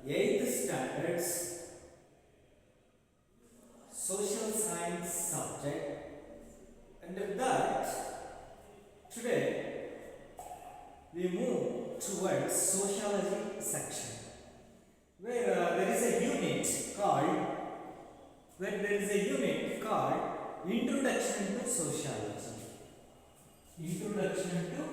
8th standards social science subject. Under that, today we move towards sociology section, where there is a unit called Introduction to Sociology. Introduction to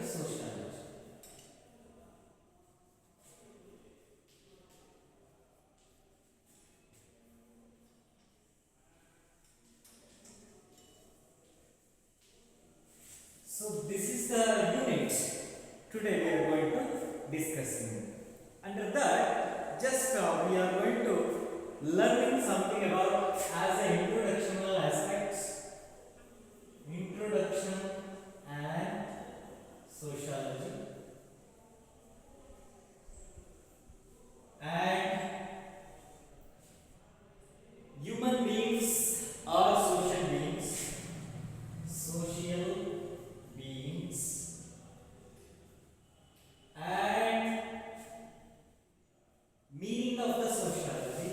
Sociology. So this is the unit today we are going to discussing. Under that, just we are going to learning something about as an introductional aspects, introduction and sociology, and human beings are social beings, and meaning of the sociology,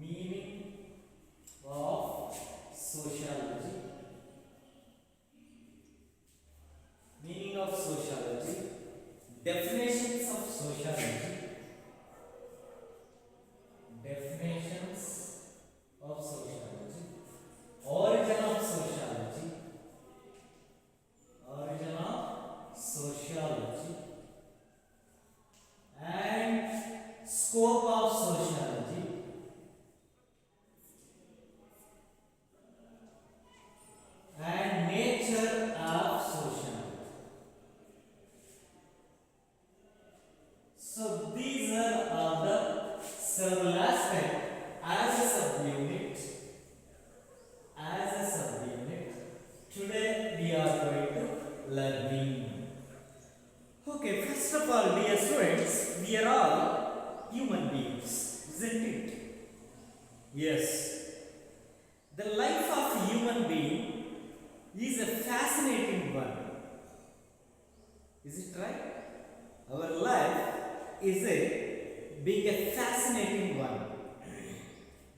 meaning of sociology, meaning of sociology, definitions of sociology, definitions of sociology, origin of sociology, origin of sociology, and scope of sociology, and nature of sociology. So these are all the several aspects as a subunit. As a subunit, today we are going to learning. Okay, first of all, dear students, we are all human beings, isn't it? Yes. The life of a human being is a fascinating one. Is it right? Our life is being a fascinating one.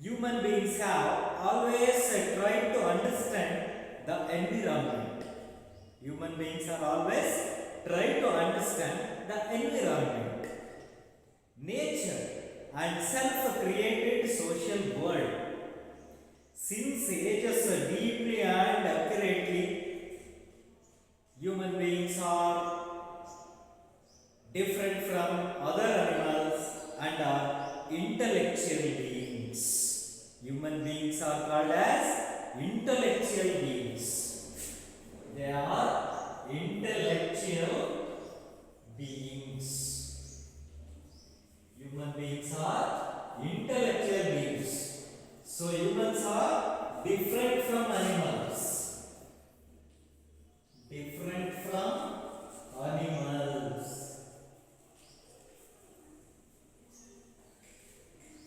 Human beings have always tried to understand the environment. Human beings are always trying to understand the environment, nature, and self-created social world. Since ages deeply and accurately, human beings are different from other animals and are intellectual beings. Human beings are called as intellectual beings. They are intellectual beings. Human beings are intellectual beings. So humans are different from animals. Different from animals.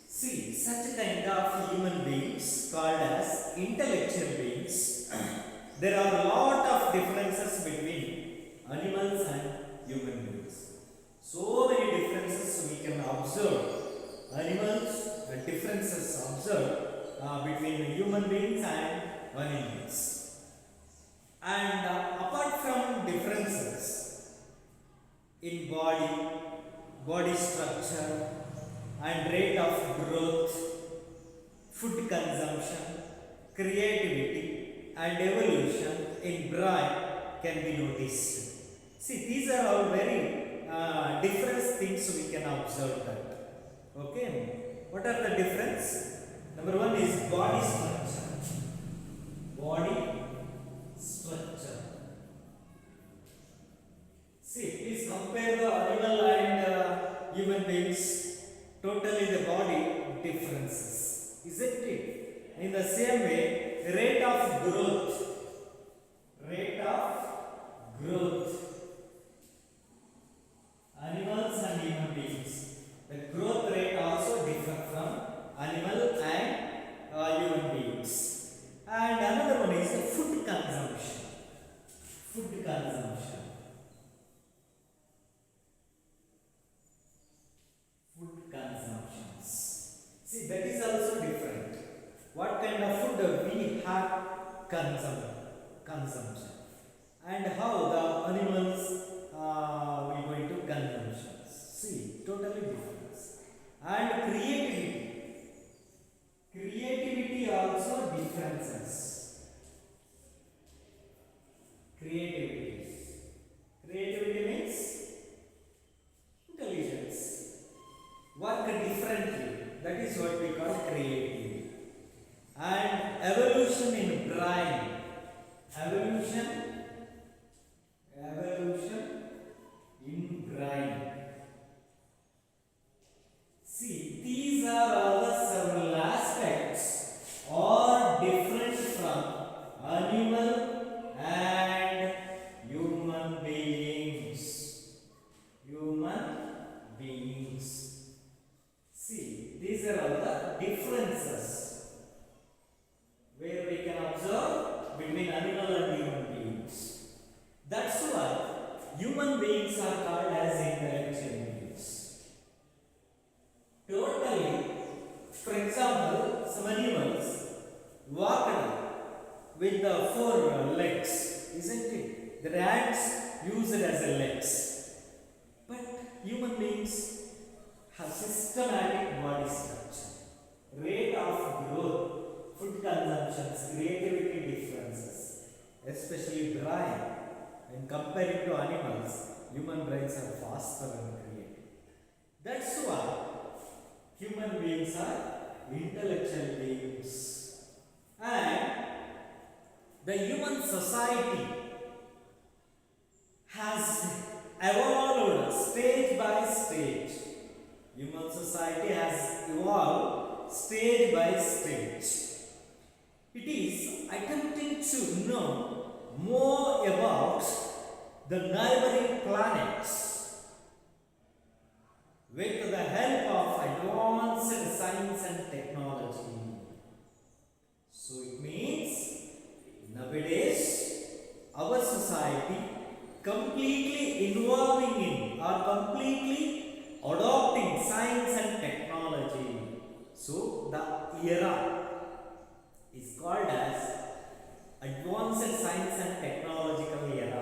See, such kind of human beings called as intellectual beings. There are a lot of differences between animals and human beings. So many differences we can observe. Animals, differences observed between human beings and animals. And apart from differences in body structure, and rate of growth, food consumption, creativity, and evolution in brain can be noticed. See, these are all very different things we can observe that. Okay, what are the difference? Number one is body structure. Body structure. See, please compare the animal and human beings. Totally the body differences, isn't it? In the same way, rate of growth. Animals and human beings. The growth rate also differ from animal and human beings. And another one is the food consumption. have consumption, and how the animals will go into consumption. See, totally different. And creativity also differences. Creativity means intelligence. Work differently. That is what we call creativity. And evolution in brain. Evolution in brain. See, these are all the several aspects or different from animal and human beings. See, these are all the differences where we can observe between animal and human beings. That's why human beings are called as intellectual beings. Totally, for example, some animals walk with the four legs, isn't it? The ants use it as a legs. But human beings have systematic body structure, rate of growth, food consumptions, creativity differences, especially brain. When comparing to animals, human brains are faster and creative. That's why human beings are intellectual beings. And the human society has evolved stage by stage. Human society has evolved stage by stage. It is attempting to know more about the neighboring planets with the help of advanced science and technology. So it means nowadays our society completely involving in or completely adopting science and technology. So the era is called as advanced science and technological era.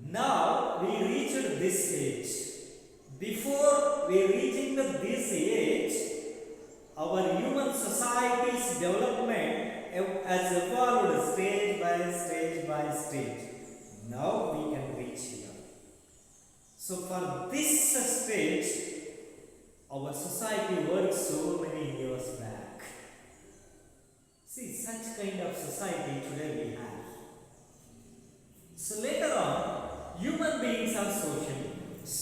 Now we reached this age. Before we reaching this age, our human society's development has evolved stage by stage by stage. Now we can reach here. So for this stage, our society worked so many years back. See, such kind of society today we have. So later on, human beings are social beings.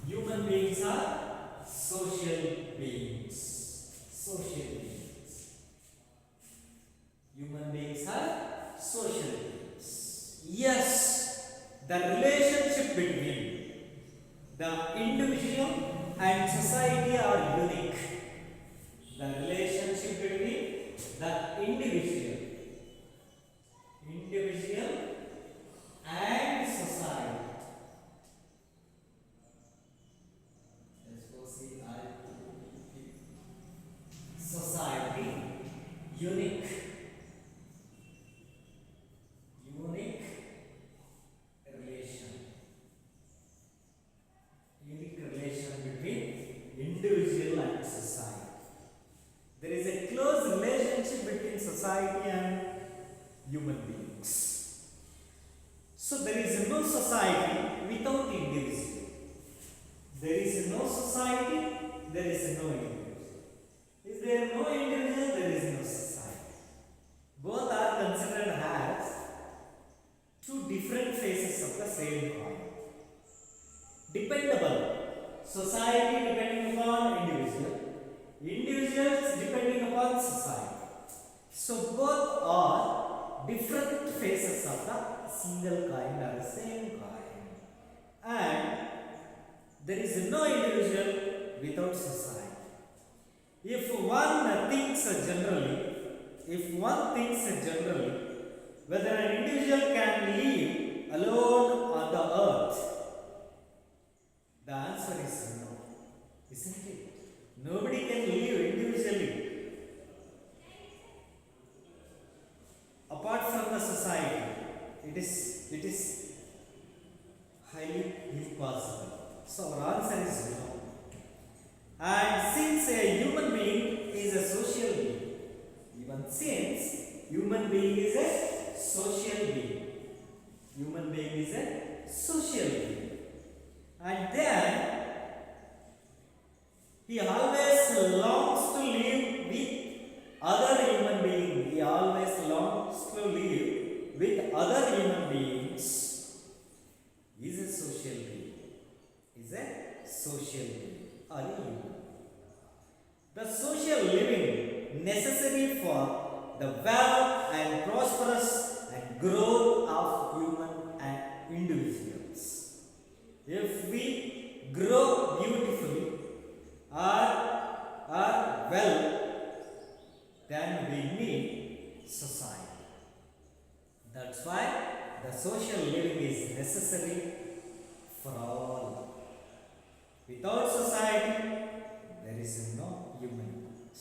Human beings are social beings. Human beings are social beings. Yes, the relationship between the individual and society are unique. The relationship between the individual and society. Society, unique relation between individual and society. There is a close relationship between society and human beings. So there is no society without individual. There is no society, there is no individual. Is there no individual, there is no society. Both are considered as two different faces of the same coin. Dependable. Society depending upon individual. Individuals depending upon society. So both are different faces of the single coin or the same coin. And there is no individual without society. If one thinks generally, whether an individual can live alone on the earth, the answer is no, isn't it? Nobody can live individually. being is a social being. Human being is a social being. And then he always longs to live with other human beings. He always longs to live with other human beings. He is a social being. Is a social being or a human. The social living necessary for the well and prosperous and growth of human and individuals. If we grow beautifully or well, then we need society. That's why the social living is necessary for all. Without society, there is no human beings.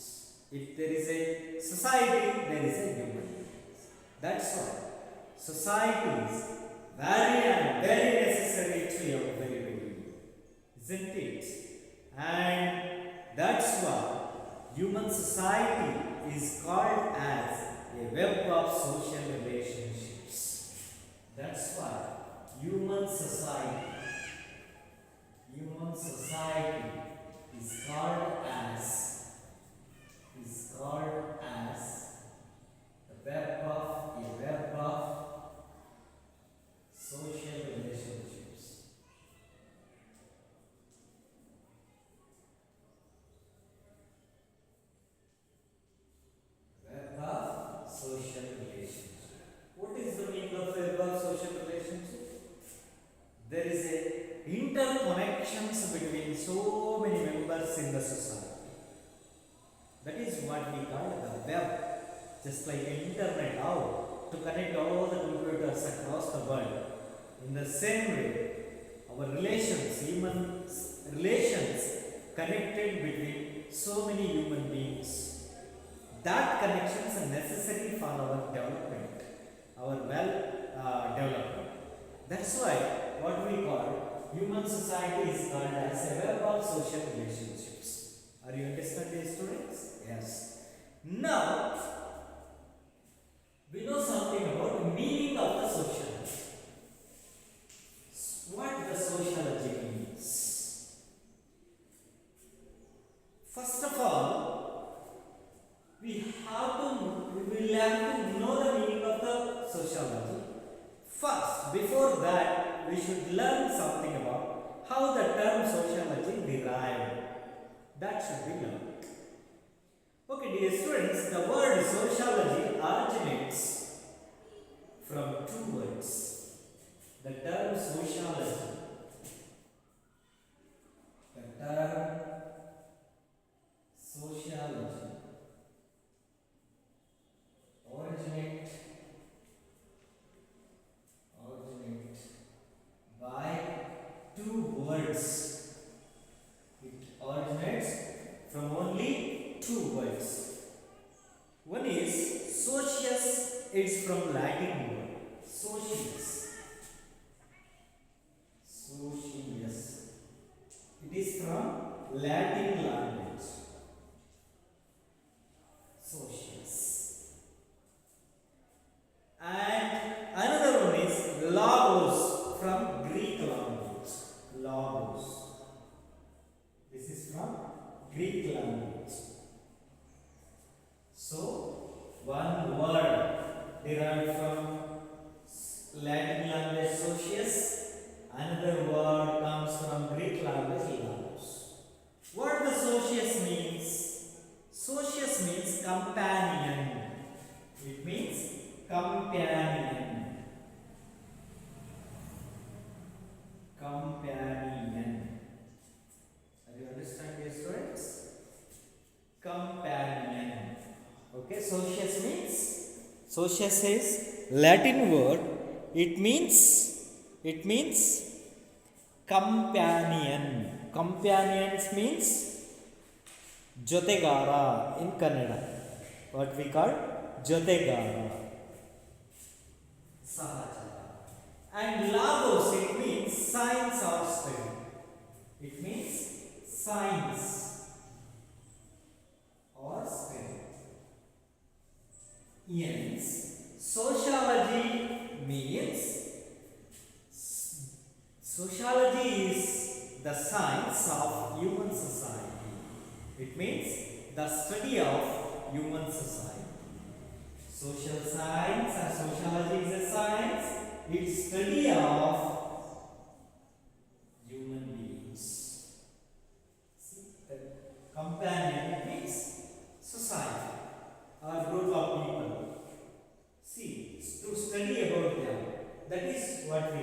If there is a society, there is a human beings. That's why society is very necessary to everybody, isn't it? And that's why human society is called as a web of social relationships. That's why human society is called as a web of social relationships. Web of social relationship. What is the meaning of web of social relationship? There is a interconnections between so many members in the society. That is what we call the web. Just like an internet out to connect all the computers across the world. In the same way, our relations, human relations connected between so many human beings. That connections are necessary for our development, our development. That's why what we call human society is called as a web of social relationships. Are you understanding, students? Yes. Now, we know something about the meaning of the sociology. What the sociology means. First of all, we will have to know the meaning of the sociology. First, before that, we should learn something about how the term sociology derived. That should be learned. Okay, dear students, the word sociology originates from two words. The term sociology. Originate by two words. It originates from only two words. One is socius, it's from Latin word. Socius. It is from Latin language. Socius. And another one is logos from Greek language. Logos. This is from Greek language. So, one word derived from Latin language socius, another word comes from Greek language logos. What the socius means? Socius means companion. It means companion. Companion. Are you understand, dear students? Companion. Okay, socius is Latin word. It means companion. Companions means jotegara in Kannada. What we call jotegara. Sahajara. And logos, it means science or study. It means science or study. Ians. Sociology means sociology is the science of human society. It means the study of human society. Social science and sociology is a science. It's study of human beings. See, the companion means society or group of people. See, to study about them. That is what we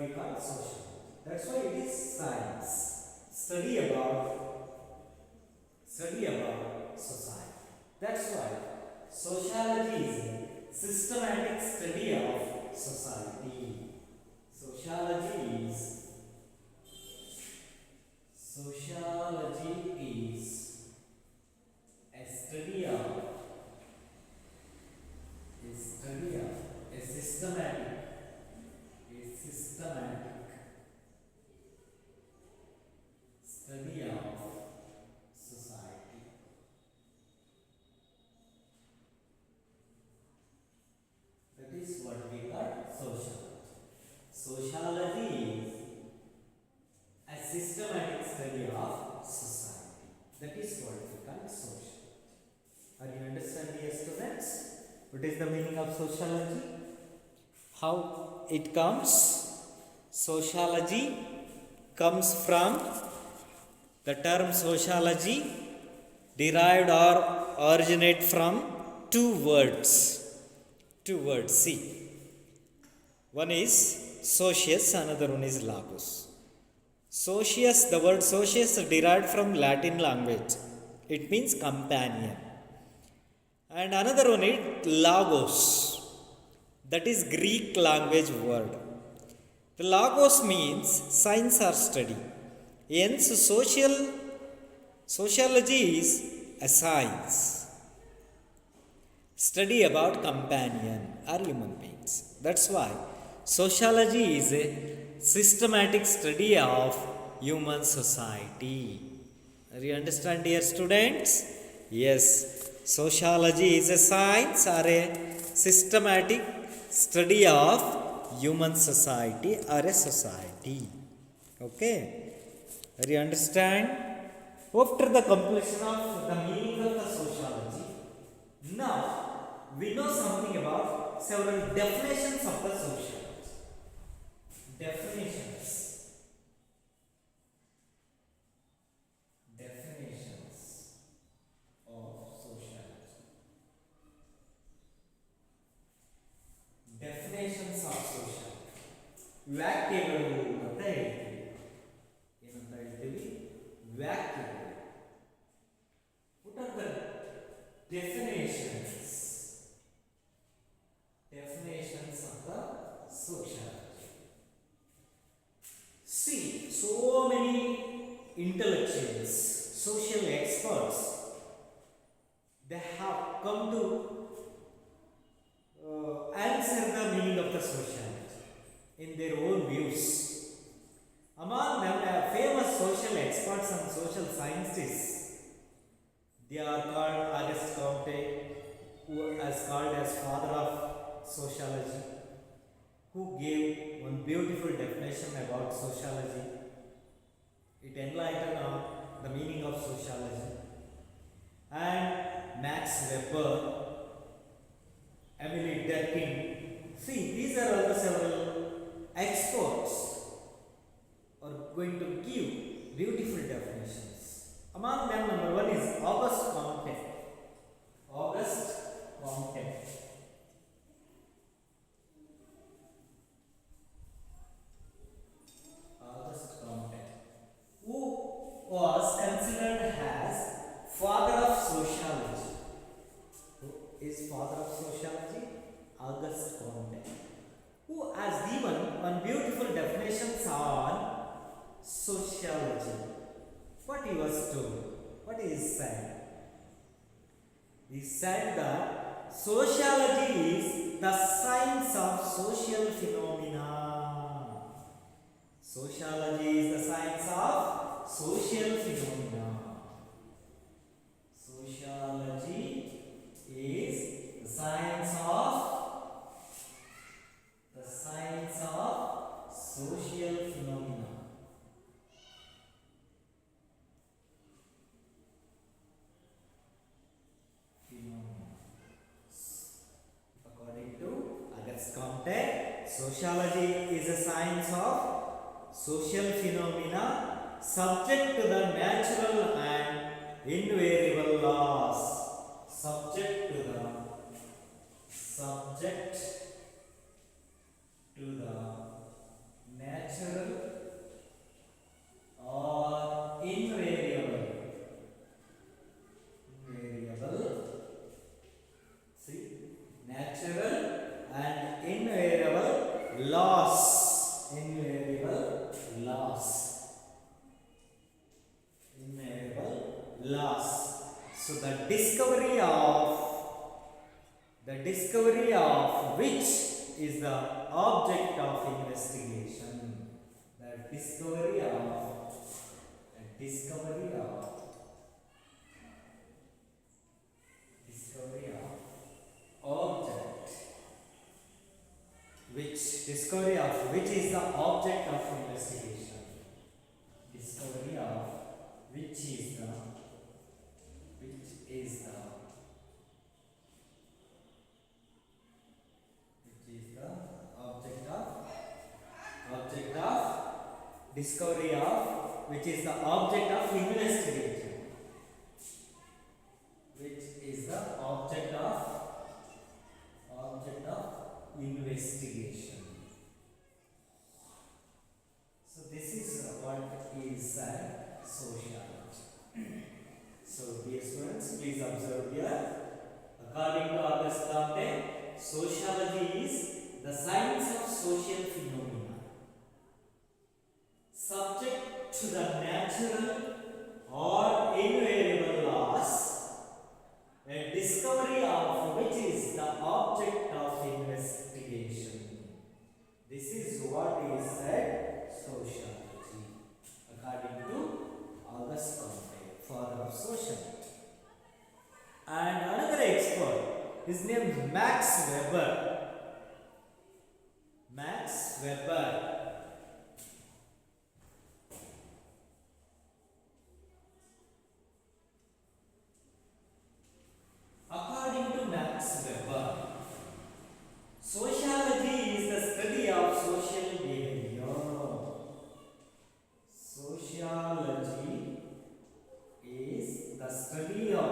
call social. That's why it is science. Study about society. That's why sociology is a systematic study of society. Sociology is a study of a systematic study of society. That is what we call sociology. Sociology is a systematic study of society. That is what we call sociology. Are you understand, dear students? What is the meaning of sociology? How it comes? Sociology comes from the term sociology, derived or originate from two words. See, one is socius, another one is logos. Socius, the word socius derived from Latin language. It means companion. And another one is logos, that is Greek language word. The logos means science or study. Hence, sociology is a science, study about companion or human beings. That's why sociology is a systematic study of human society. Are you understand, dear students? Yes, sociology is a science or a systematic study of human society or a society. Okay? Are you understand? After the completion of the meaning of the sociology, now we know something about several definitions of the sociology. Definitions of sociology. Definitions of sociology. ವ್ಯಾಖ್ಯೆಗಳು ಅಂತ ಹೇಳ್ತೀವಿ. ಏನಂತ ಹೇಳ್ತೀವಿ? ವ್ಯಾಖ್ಯೆಗಳು. What are the definitions of the sociology? See, so many intellectuals, social experts, they have come to answer the meaning of the sociology in their own views. Among them are famous social experts and social scientists. They are called Auguste Comte, who is called as father of sociology, who gave one beautiful definition about sociology. It enlightened on the meaning of sociology. And Max Weber, Emily Durkheim. See, these are all the several experts are going to give beautiful definitions. Among them, number one is Auguste Comte. Auguste Comte. Auguste Comte, who was considered as father of sociology. Who is father of sociology? Auguste Comte, who has given one beautiful definitions on sociology. What he was told? What he said? He said that sociology is the science of social phenomena. Sociology is the science of social phenomena. Sociology is the science of Sociology is a science of social phenomena subject to the natural and invariable laws. Subject to the natural or invariable, see, natural and invariable laws, invariable laws. So the discovery of which is the object of investigation. The discovery of object, discovery of which is the object of investigation. Discovery of which is the discovery of which is the object of investigation. Which is the object of investigation. So this is what is sociology. So dear students, please observe here. According to August Comte, sociology is the science of social phenomena subject to the natural or invariable laws, a discovery of which is the object of investigation. This is what is said sociology according to August Comte, father of sociology. And another expert, his name is Max Weber. According to Max Weber, sociology is the study of social behavior. Sociology is the study of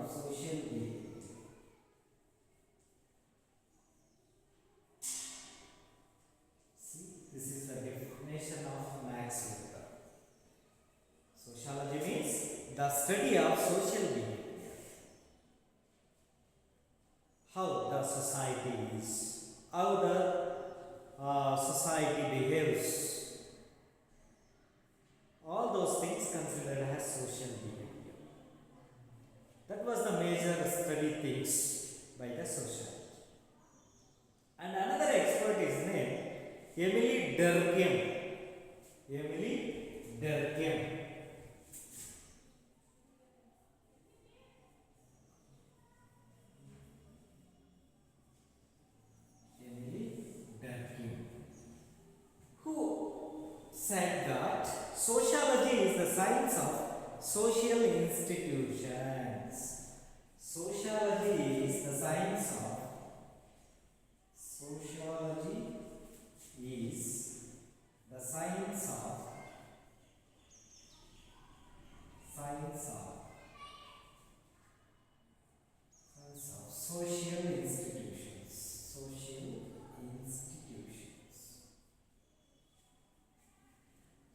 social behavior. See, this is the definition of Max Weber. Sociology means the study of social behavior. How the society is, how the society behaves. All those things considered as social behavior. That was the major study things by the sociology. And another expert is named Emily Durkheim. Who said that sociology is the science of social institutions. Sociology is the science of social institutions.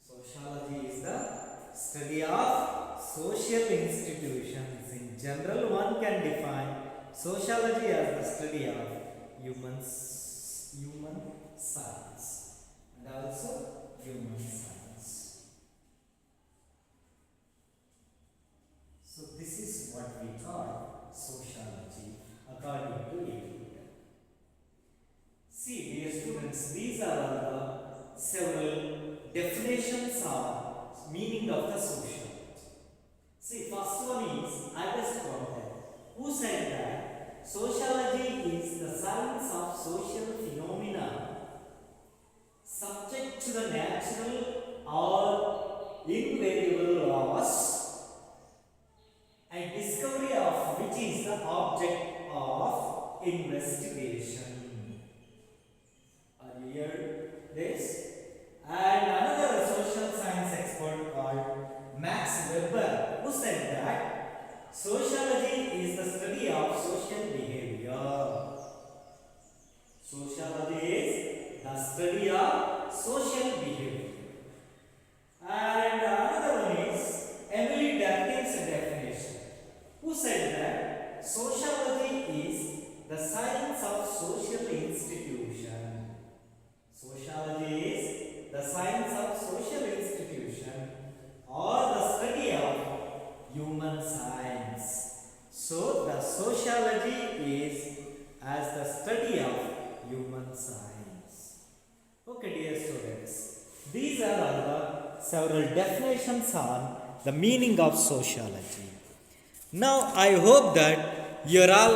Sociology is the study of social institutions. In general, one can define sociology as the study of human science and also human science. So this is what we call sociology according to it. See, dear students, these are the several definitions or meaning of the sociology. See, first one is August Comte, who said that sociology is the science of social phenomena subject to the natural or invariable laws, and discovery of which is the object of investigation. Are you hear this? And another social science expert called Max Weber, who said that sociology is the study of social behavior. Sociology is the study of social behavior. And another one is Emily Durkheim's definition, who said that sociology is the science of social institution. Sociology is the science of social institution or the study of human science. So the sociology is as the study of human science. Okay, dear students, these are all the several definitions on the meaning of sociology. Now I hope that you all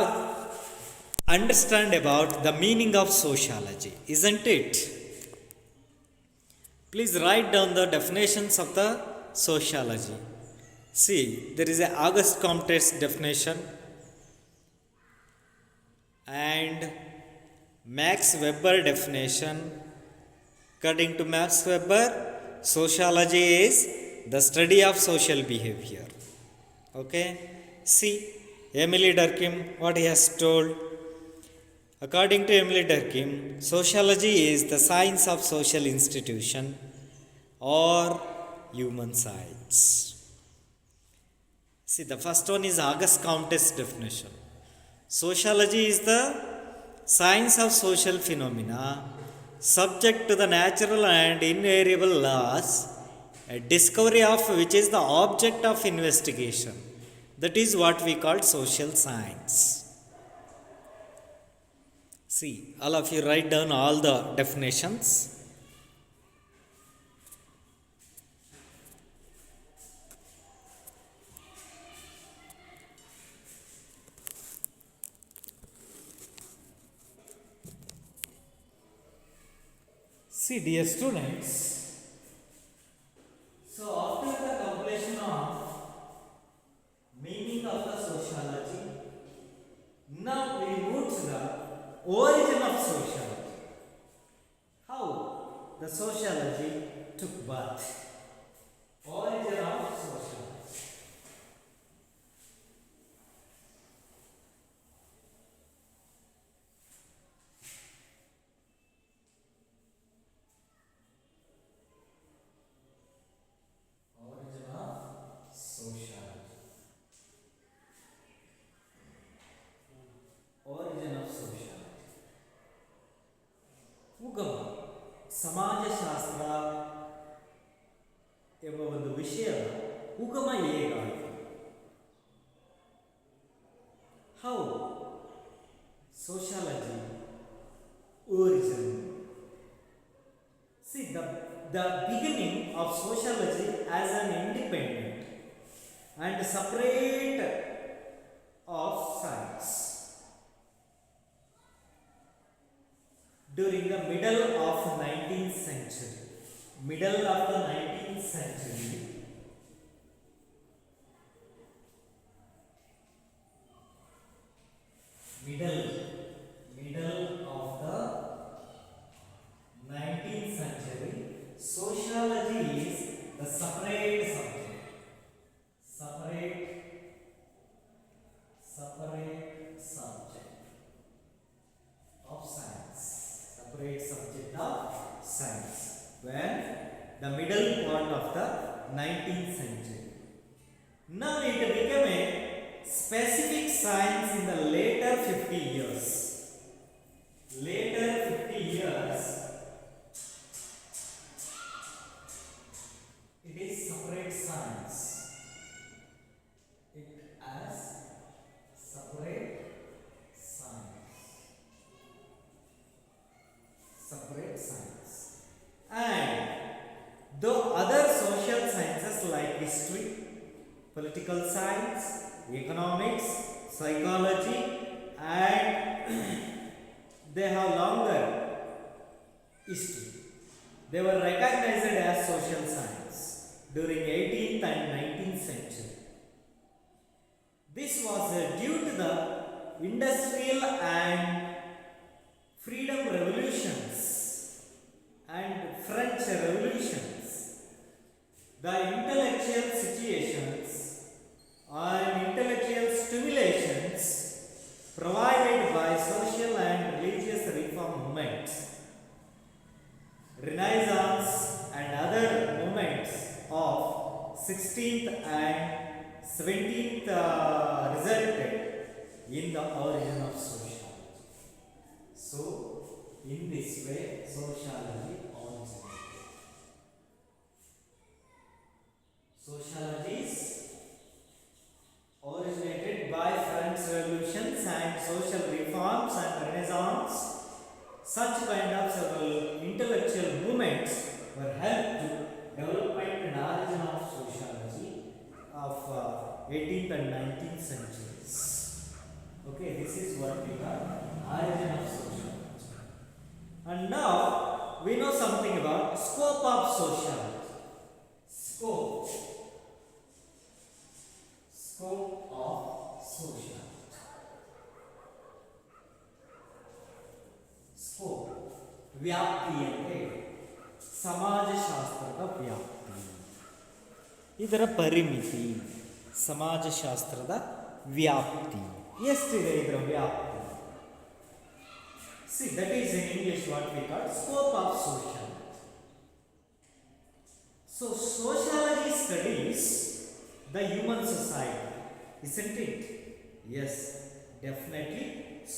understand about the meaning of sociology, isn't it? Please write down the definitions of the sociology. See, there is a Auguste Comte's definition and Max Weber definition. According to Max Weber, sociology is the study of social behavior. Okay? See, Emily Durkheim, what he has told. According to Emily Durkheim, sociology is the science of social institution or human science. See, the first one is Auguste Comte's definition. Sociology is the science of social phenomena subject to the natural and invariable laws, a discovery of which is the object of investigation. That is what we call social science. See, all of you write down all the definitions. See, dear students, so after the completion of meaning of the sociology, now we move to the origin of sociology. How the sociology took birth. Origin of sociology. Origin of sociology. Origin of sociology. ಉಗಮ ಸಮಾಜಶಾಸ್ತ್ರ ಎಂಬ ಒಂದು ವಿಷಯದ ಉಗಮ ಹೇಗಾಯಿತು? How sociology origin? See, the beginning of sociology as an independent and separate of science during the middle of 19th century. Middle of the 19th century, middle of the 19th century, sociology is the separate subject. Separate subject of science. Separate subject of science. When the middle part of the 19th century. Now it became a specific science in the later 50 years. Later 50 years, it is separate science. It as separate science. Separate science. And though other social sciences like history, political science, economics, psychology, and they have longer history, they were recognized as social science during 18th and 19th century. This was due to the industrial and freedom revolutions and French revolutions, the intellectual situations and intellectual stimulations provided by social and religious reform movements, Renaissance and other movements of 16th and 17th resulted in the origin of sociology. So, in this way, sociology originated. Sociology is originated by French revolutions and social reforms and Renaissance. Such kind of several intellectual movements were helped to development and origin of sociology of 18th and 19th centuries. Okay, this is what we call origin of sociology. And now we know something about scope of sociology. Scope of sociology. Scope ವ್ಯಾಪ್ತಿ ಅಂದರೆ ಸಮಾಜಶಾಸ್ತ್ರದ ವ್ಯಾಪ್ತಿ, ಇದರ ಪರಿಮಿತಿ. ಸಮಾಜಶಾಸ್ತ್ರದ ವ್ಯಾಪ್ತಿ ಎಷ್ಟಿದೆ ಇದರ ವ್ಯಾಪ್ತಿ? See, that is in English what we call scope of sociology. So sociology studies the human society, isn't it? Yes, definitely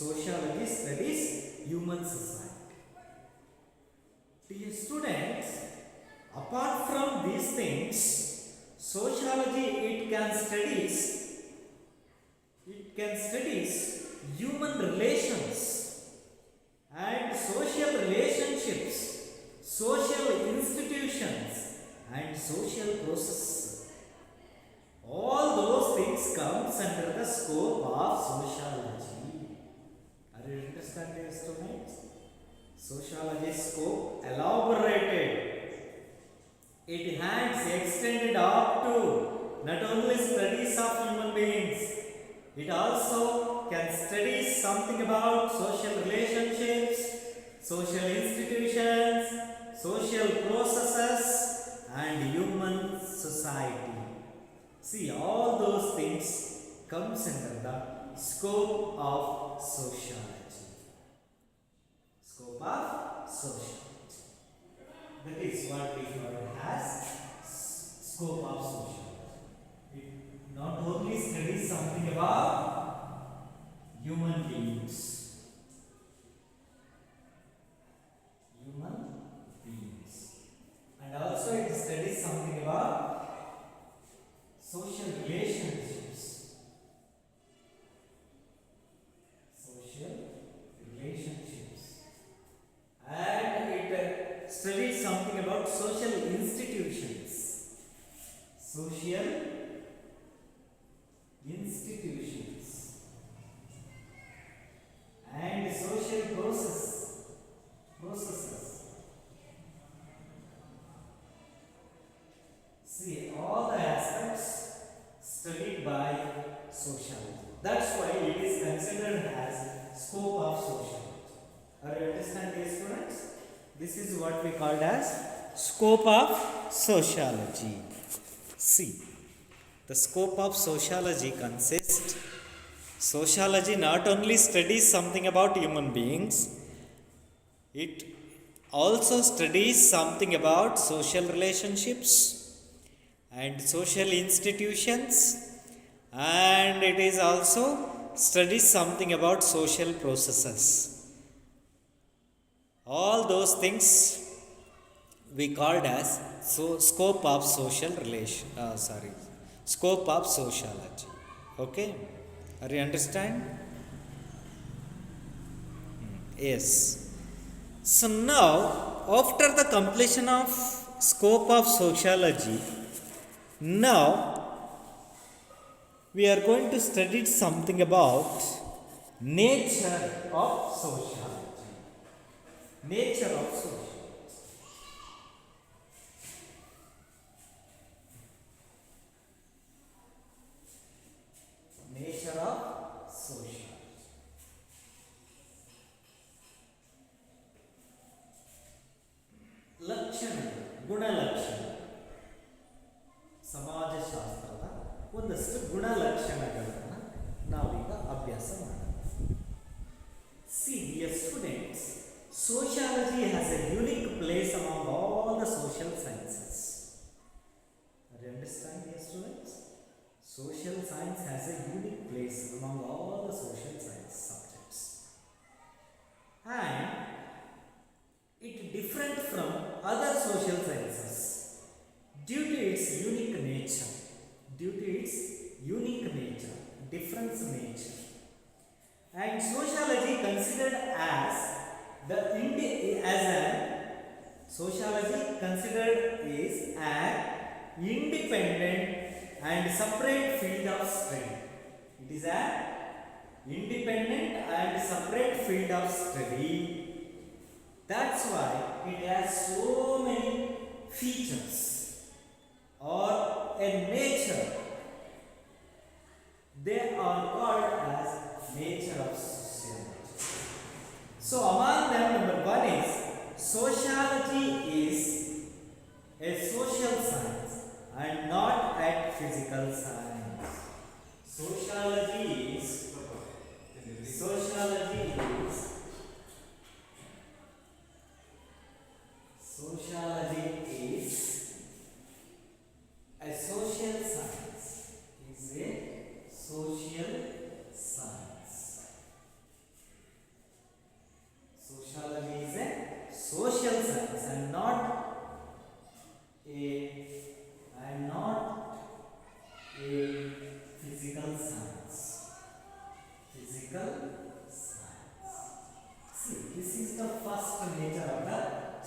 sociology studies human society. Dear students, apart from these things, sociology it can studies human relations and social relationships, social institutions and social processes. All those things comes under the scope of sociology. Are you understanding, students? Sociology scope elaborated. It has extended up to not only studies of human beings, it also can study something about social relationships, social institutions, social processes and human society. See, all those things comes under the scope of sociology. Scope of sociology. That is what we call as scope of sociology. It not only studies something about human beings, and also it studies something about social relationships. And it studies something about social institutions. And social processes. See, all the aspects studied by sociology. That's why it is considered as scope of sociology. Are you understanding, students? This is what we called as scope of sociology. See, the scope of sociology consists. Sociology not only studies something about human beings, it also studies something about social relationships and social institutions, and it is also studies something about social processes. All those things we called as scope of scope of sociology. Okay, are you understand? Yes. So now, after the completion of scope of sociology, now we are going to study something about nature of sociology. Nature of sociology. Nature of sociology. ಒಂದಷ್ಟು ಗುಣಲಕ್ಷಣಗಳನ್ನು ನಾವೀಗ ಅಭ್ಯಾಸ ಮಾಡೋಣ. See, dear students, sociology has a unique place among all the social sciences. Are you understand, dear students? Social science has a unique place among all the social science subjects. And it different from other social sciences due to its unique nature. Due to its unique nature, different nature. And sociology considered as the sociology considered is an independent and separate field of study. It is an independent and separate field of study. That's why it has so many features or a nature. They are called as nature of sociology. So among them, number one is sociology is a social science and not a physical science. Sociology is a social science. Is a social science. Sociology is a social science and not a physical science. Physical science. See, this is the first nature of the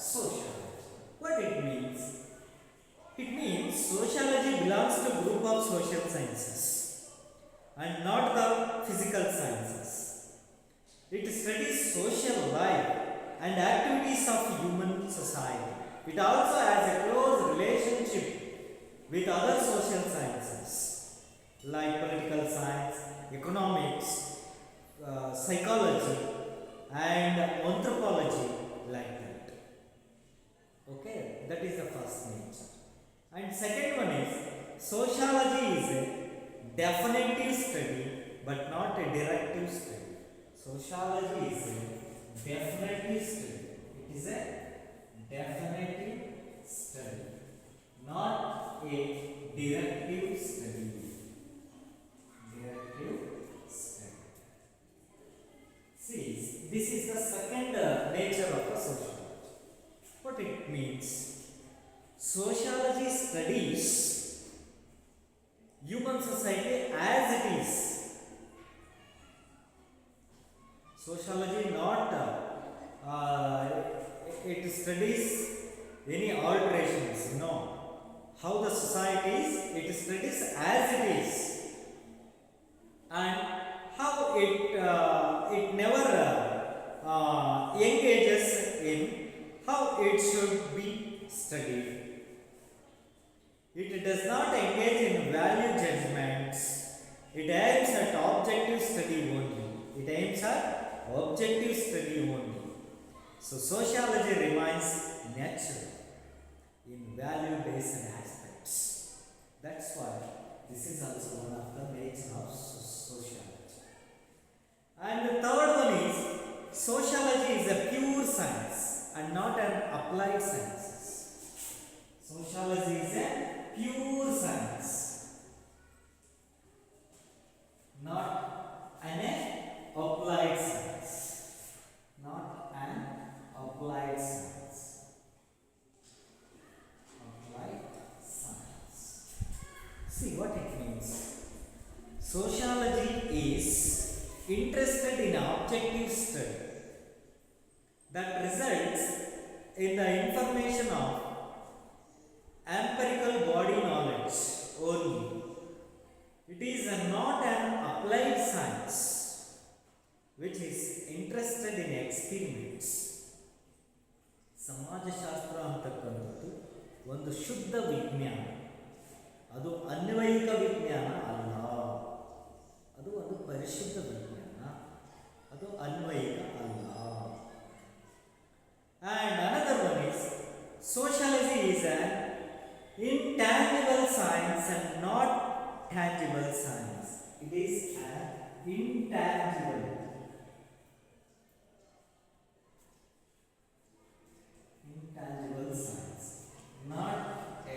sociology. What it means? It means sociology belongs to group of social sciences and not the physical sciences. It studies social life and activities of human society. It also has a close relationship with other social sciences like political science, economics, psychology and anthropology, like that. Okay, that is the first nature. And second one is sociology is a definitive study but not a directive study. Sociology is a definitive study. It is a definitive study, not a directive study. Directive study. See, this is the second nature of the sociology. What it means? Sociology studies human society as it is. Sociology not it studies any alterations. No, how the society is, it studies as it is, and how it never engages in how it should be studied. It does not engage in value judgments. It aims at objective study only. It aims at objective study only. So sociology remains natural in value-based aspects. That's why this is also one of the nature of sociology. And the third one is sociology is a pure science and not an applied science. Sociology is a pure science, not an applied science. Not an applied science. Applied science. See what it means. Sociology is interested in objective study that results in the information of empirical body knowledge only. It is not an applied science which is interested in experiments. ಸಮಾಜಶಾಸ್ತ್ರ ಅಂತಕ್ಕಂಥದ್ದು ಒಂದು ಶುದ್ಧ ವಿಜ್ಞಾನ, ಅದು ಅನ್ವಯಿಕ ವಿಜ್ಞಾನ ಅಲ್ಲ, ಅದು ಒಂದು ಪರಿಶುದ್ಧ ವಿಜ್ಞಾನ, ಅದು ಅನ್ವಯಿಕ ಅಲ್ಲ. And another one is sociology is an intangible science and not tangible intangible science. It is an intangible science, not a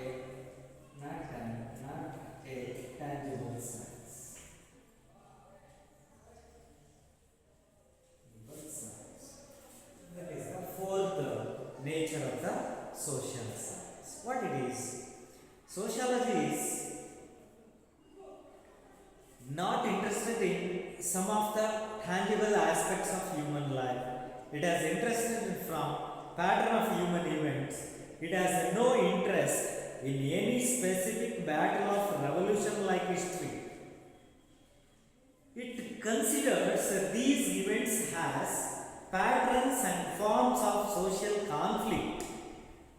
tangible science. That is the fourth nature of the social science. What it is? Sociology is not interested in some of the tangible aspects of human life. It has interested from pattern of human events. It has no interest in any specific battle of revolution like history. It considers these events as patterns and forms of social conflict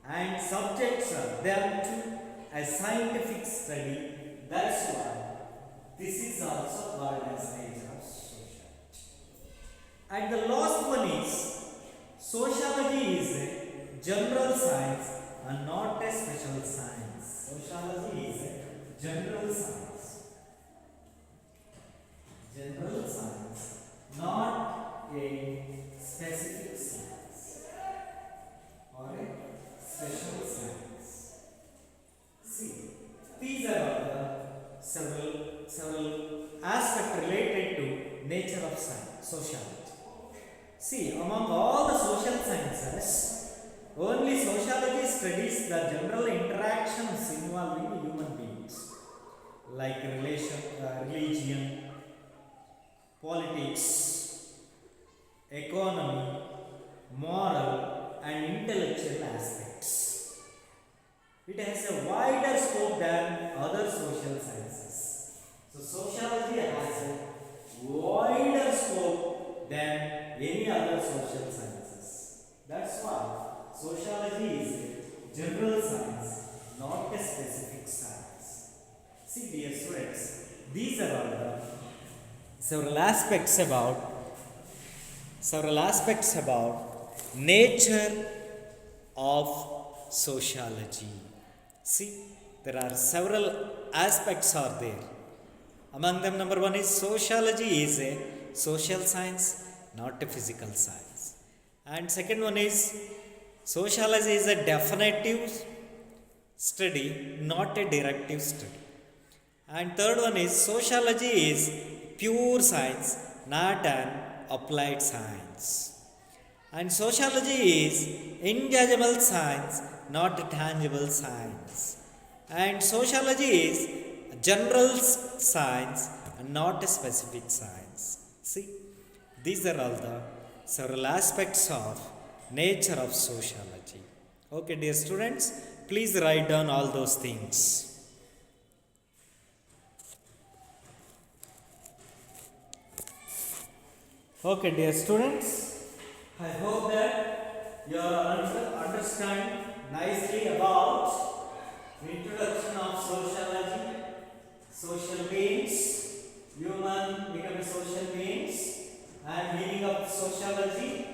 and subjects them to a scientific study. That's why this is also called as nature of sociology. And the last one is sociology is a general science and not a special science. Sociology is a general science. General science, not a specific science or a special science. See, these are all the several aspects related to nature of science, sociology. See, among all the social sciences, only sociology studies the general interactions involving human beings, like religion, politics, economy, moral, and intellectual aspects. It has a wider scope than other social sciences. So, sociology has a wider scope than any other social sciences. That's why sociology is a general science, not a specific science. See, dear students, these are all the several aspects about nature of sociology. See, there are several aspects are there. Among them, number one is sociology is a social science, not a physical science. And second one is sociology is a definitive study, not a directive study. And third one is sociology is pure science, not an applied science. And sociology is intangible science, not a tangible science. And sociology is general science and not a specific science. See, these are all the several aspects of nature of sociology. Okay, dear students, please write down all those things. Okay, dear students, I hope that you understand nicely about introduction of sociology, social beings, human becoming social beings, and meaning of sociology,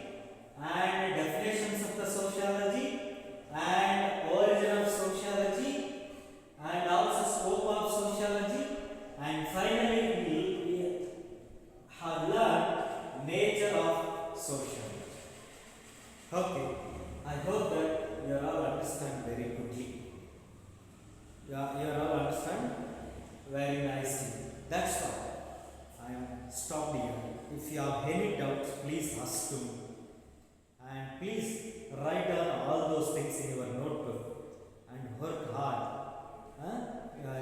and definitions of the sociology, and origin of sociology, and also scope of sociology, and finally we have learned nature of sociology. Okay, I hope that you all understand very quickly. You all understand very nicely. That's why I am stopped here. If you have any doubts, please ask to me. And please write down all those things in your notebook and work hard.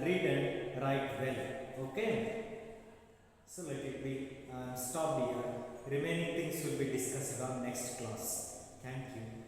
Read and write well. Okay? So let it be stopped here. Remaining things will be discussed on next class. Thank you.